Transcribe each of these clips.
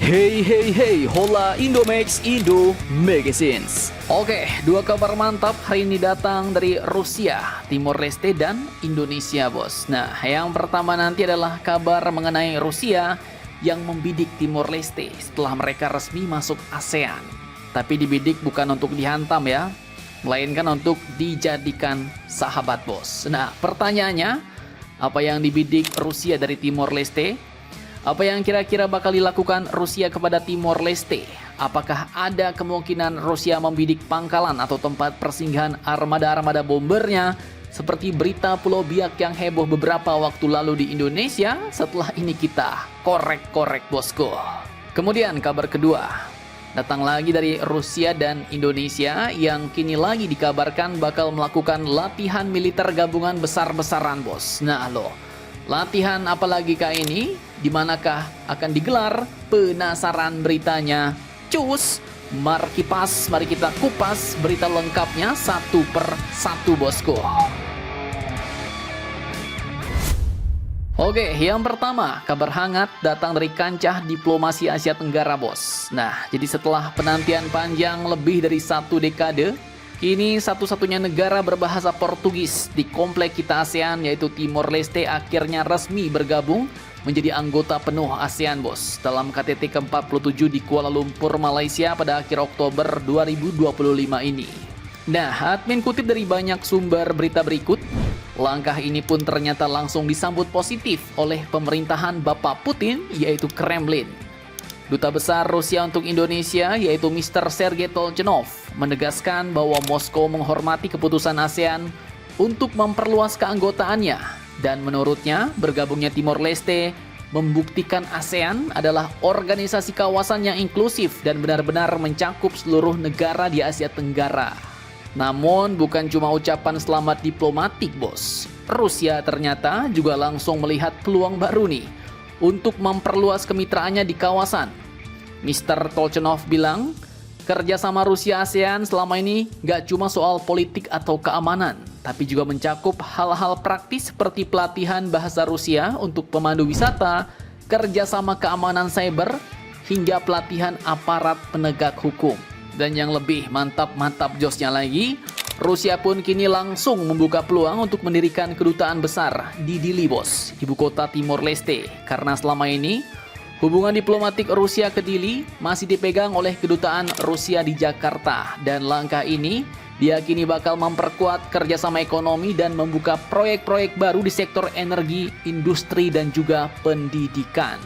Hey hey hey, hola Indomax Indo Magazines. Oke, dua kabar mantap hari ini datang dari Rusia, Timor Leste dan Indonesia, bos. Nah, yang pertama nanti adalah kabar mengenai Rusia yang membidik Timor Leste setelah mereka resmi masuk ASEAN. Tapi dibidik bukan untuk dihantam ya, melainkan untuk dijadikan sahabat, bos. Nah, pertanyaannya, apa yang dibidik Rusia dari Timor Leste? Apa yang kira-kira bakal dilakukan Rusia kepada Timor Leste? Apakah ada kemungkinan Rusia membidik pangkalan atau tempat persinggahan armada-armada bombernya seperti berita Pulau Biak yang heboh beberapa waktu lalu di Indonesia? Setelah ini kita korek-korek, bosku. Kemudian kabar kedua, datang lagi dari Rusia dan Indonesia yang kini lagi dikabarkan bakal melakukan latihan militer gabungan besar-besaran, bos. Nah loh, latihan apalagi kah ini? Dimanakah akan digelar? Penasaran beritanya? Cus! Mari kita kupas berita lengkapnya satu per satu, bosku. Oke, yang pertama, kabar hangat datang dari kancah diplomasi Asia Tenggara, bos. Nah, jadi setelah penantian panjang lebih dari satu dekade, kini satu-satunya negara berbahasa Portugis di komplek kita ASEAN yaitu Timor Leste akhirnya resmi bergabung menjadi anggota penuh ASEAN, bos, dalam KTT ke-47 di Kuala Lumpur, Malaysia pada akhir Oktober 2025 ini. Nah, admin kutip dari banyak sumber berita berikut, langkah ini pun ternyata langsung disambut positif oleh pemerintahan Bapak Putin, yaitu Kremlin. Duta Besar Rusia untuk Indonesia, yaitu Mr. Sergei Tolchenov, menegaskan bahwa Moskow menghormati keputusan ASEAN untuk memperluas keanggotaannya. Dan menurutnya, bergabungnya Timor Leste membuktikan ASEAN adalah organisasi kawasan yang inklusif dan benar-benar mencakup seluruh negara di Asia Tenggara. Namun, bukan cuma ucapan selamat diplomatik, bos. Rusia ternyata juga langsung melihat peluang baru nih untuk memperluas kemitraannya di kawasan. Mr. Tolchenov bilang, kerjasama Rusia-ASEAN selama ini gak cuma soal politik atau keamanan, tapi juga mencakup hal-hal praktis seperti pelatihan bahasa Rusia untuk pemandu wisata, kerjasama keamanan cyber, hingga pelatihan aparat penegak hukum. Dan yang lebih mantap josnya lagi, Rusia pun kini langsung membuka peluang untuk mendirikan kedutaan besar di Dili, bos, ibu kota Timor Leste. Karena selama ini, hubungan diplomatik Rusia ke Dili masih dipegang oleh kedutaan Rusia di Jakarta. Dan langkah ini diyakini bakal memperkuat kerjasama ekonomi dan membuka proyek-proyek baru di sektor energi, industri, dan juga pendidikan.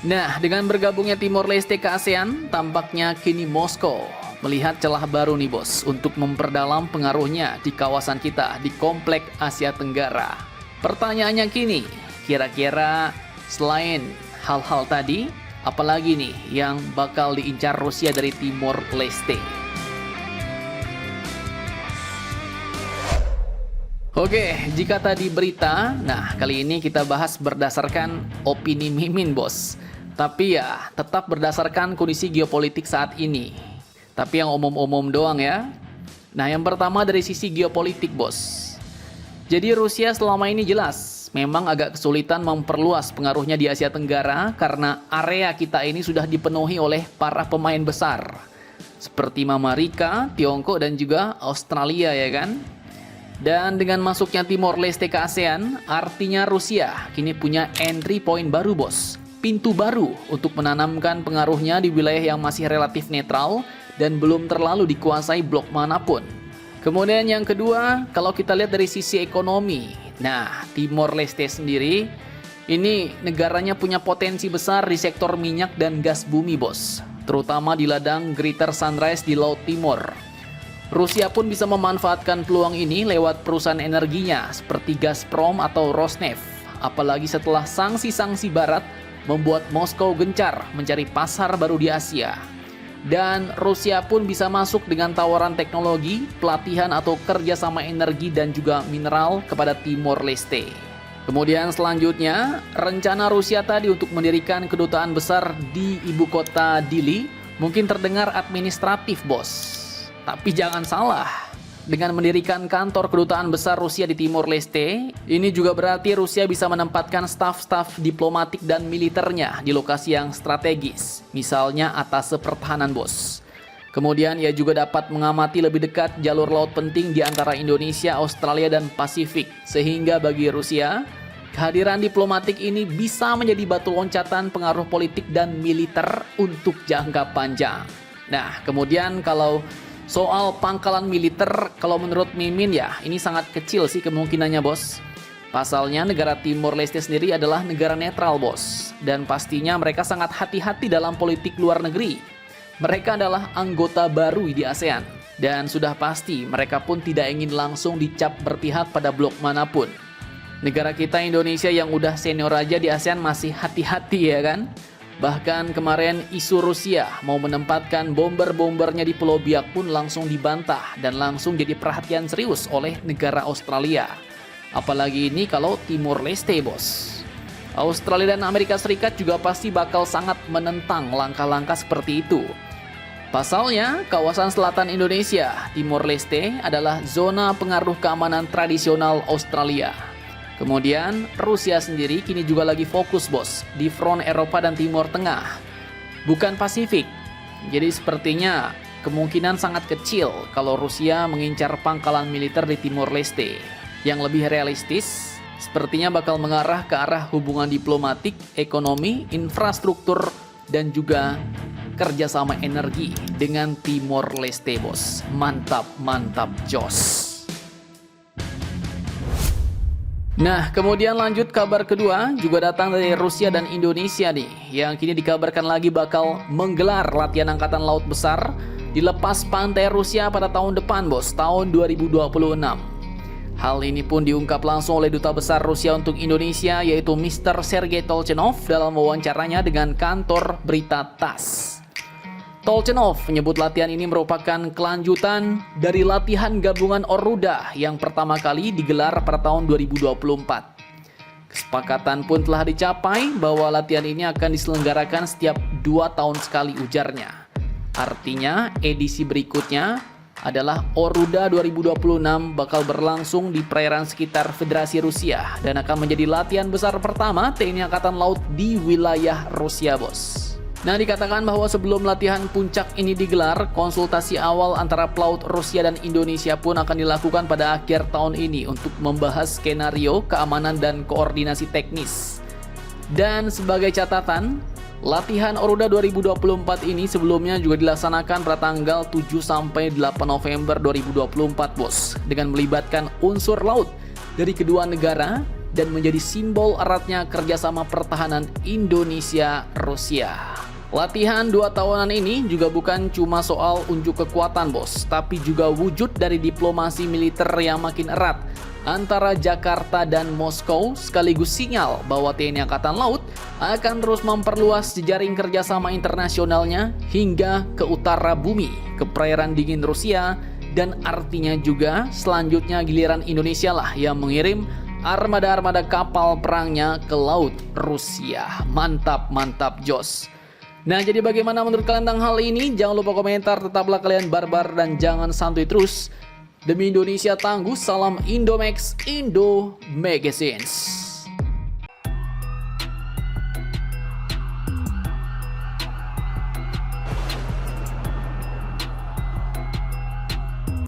Nah, dengan bergabungnya Timor Leste ke ASEAN, tampaknya kini Moskow melihat celah baru nih, bos, untuk memperdalam pengaruhnya di kawasan kita, di komplek Asia Tenggara. Pertanyaannya kini, kira-kira selain hal-hal tadi, apalagi nih yang bakal diincar Rusia dari Timor Leste? Oke, jika tadi berita, nah kali ini kita bahas berdasarkan opini Mimin, bos. Tapi ya, tetap berdasarkan kondisi geopolitik saat ini. Tapi yang umum-umum doang ya. Nah, yang pertama dari sisi geopolitik, bos. Jadi Rusia selama ini jelas memang agak kesulitan memperluas pengaruhnya di Asia Tenggara karena area kita ini sudah dipenuhi oleh para pemain besar. Seperti Amerika, Tiongkok, dan juga Australia, ya kan? Dan dengan masuknya Timor Leste ke ASEAN, artinya Rusia kini punya entry point baru, bos. Pintu baru untuk menanamkan pengaruhnya di wilayah yang masih relatif netral dan belum terlalu dikuasai blok manapun. Kemudian yang kedua, kalau kita lihat dari sisi ekonomi. Nah, Timor Leste sendiri, ini negaranya punya potensi besar di sektor minyak dan gas bumi, bos. Terutama di ladang Greater Sunrise di Laut Timur. Rusia pun bisa memanfaatkan peluang ini lewat perusahaan energinya seperti Gazprom atau Rosneft. Apalagi setelah sanksi-sanksi barat membuat Moskow gencar mencari pasar baru di Asia. Dan Rusia pun bisa masuk dengan tawaran teknologi, pelatihan atau kerjasama energi dan juga mineral kepada Timor Leste. Kemudian selanjutnya, rencana Rusia tadi untuk mendirikan kedutaan besar di ibu kota Dili mungkin terdengar administratif, bos. Tapi jangan salah, dengan mendirikan kantor kedutaan besar Rusia di Timor Leste. Ini juga berarti Rusia bisa menempatkan staf-staf diplomatik dan militernya di lokasi yang strategis, misalnya atas pertahanan, bos. Kemudian ia juga dapat mengamati lebih dekat jalur laut penting di antara Indonesia, Australia, dan Pasifik. Sehingga bagi Rusia, kehadiran diplomatik ini bisa menjadi batu loncatan pengaruh politik dan militer untuk jangka panjang. Nah, kemudian kalau soal pangkalan militer, kalau menurut Mimin ya, ini sangat kecil sih kemungkinannya, bos. Pasalnya negara Timor Leste sendiri adalah negara netral, bos. Dan pastinya mereka sangat hati-hati dalam politik luar negeri. Mereka adalah anggota baru di ASEAN, dan sudah pasti mereka pun tidak ingin langsung dicap berpihak pada blok manapun. Negara kita Indonesia yang udah senior aja di ASEAN masih hati-hati ya kan? Bahkan kemarin isu Rusia mau menempatkan bomber-bombernya di Pulau Biak pun langsung dibantah dan langsung jadi perhatian serius oleh negara Australia. Apalagi ini kalau Timor Leste, bos. Australia dan Amerika Serikat juga pasti bakal sangat menentang langkah-langkah seperti itu. Pasalnya, kawasan selatan Indonesia, Timor Leste, adalah zona pengaruh keamanan tradisional Australia. Kemudian, Rusia sendiri kini juga lagi fokus, bos, di front Eropa dan Timur Tengah, bukan Pasifik. Jadi sepertinya kemungkinan sangat kecil kalau Rusia mengincar pangkalan militer di Timor Leste. Yang lebih realistis, sepertinya bakal mengarah ke arah hubungan diplomatik, ekonomi, infrastruktur, dan juga kerjasama energi dengan Timor Leste, bos. Mantap, mantap, jos. Nah, kemudian lanjut kabar kedua juga datang dari Rusia dan Indonesia nih, yang kini dikabarkan lagi bakal menggelar latihan angkatan laut besar di lepas pantai Rusia pada tahun depan, bos, tahun 2026. Hal ini pun diungkap langsung oleh Duta Besar Rusia untuk Indonesia, yaitu Mr. Sergei Tolchenov dalam wawancaranya dengan kantor berita TASS. Tolchenov menyebut latihan ini merupakan kelanjutan dari latihan gabungan Oruda yang pertama kali digelar pada tahun 2024. Kesepakatan pun telah dicapai bahwa latihan ini akan diselenggarakan setiap 2 tahun sekali, ujarnya. Artinya edisi berikutnya adalah Oruda 2026 bakal berlangsung di perairan sekitar Federasi Rusia dan akan menjadi latihan besar pertama TNI Angkatan Laut di wilayah Rusia, bos. Nah, dikatakan bahwa sebelum latihan puncak ini digelar, konsultasi awal antara pelaut Rusia dan Indonesia pun akan dilakukan pada akhir tahun ini untuk membahas skenario keamanan dan koordinasi teknis. Dan sebagai catatan, latihan Oruda 2024 ini sebelumnya juga dilaksanakan pada tanggal 7-8 November 2024, bos, dengan melibatkan unsur laut dari kedua negara dan menjadi simbol eratnya kerjasama pertahanan Indonesia-Rusia. Latihan 2 tahunan ini juga bukan cuma soal unjuk kekuatan, bos, tapi juga wujud dari diplomasi militer yang makin erat antara Jakarta dan Moskow, sekaligus sinyal bahwa TNI Angkatan Laut akan terus memperluas jejaring kerjasama internasionalnya hingga ke utara bumi, ke perairan dingin Rusia, dan artinya juga selanjutnya giliran Indonesia lah yang mengirim armada-armada kapal perangnya ke laut Rusia. Mantap, mantap, jos. Nah, jadi bagaimana menurut kalian tentang hal ini? Jangan lupa komentar, tetaplah kalian barbar dan jangan santuy terus. Demi Indonesia tangguh, salam Indomax, Indo Magazines.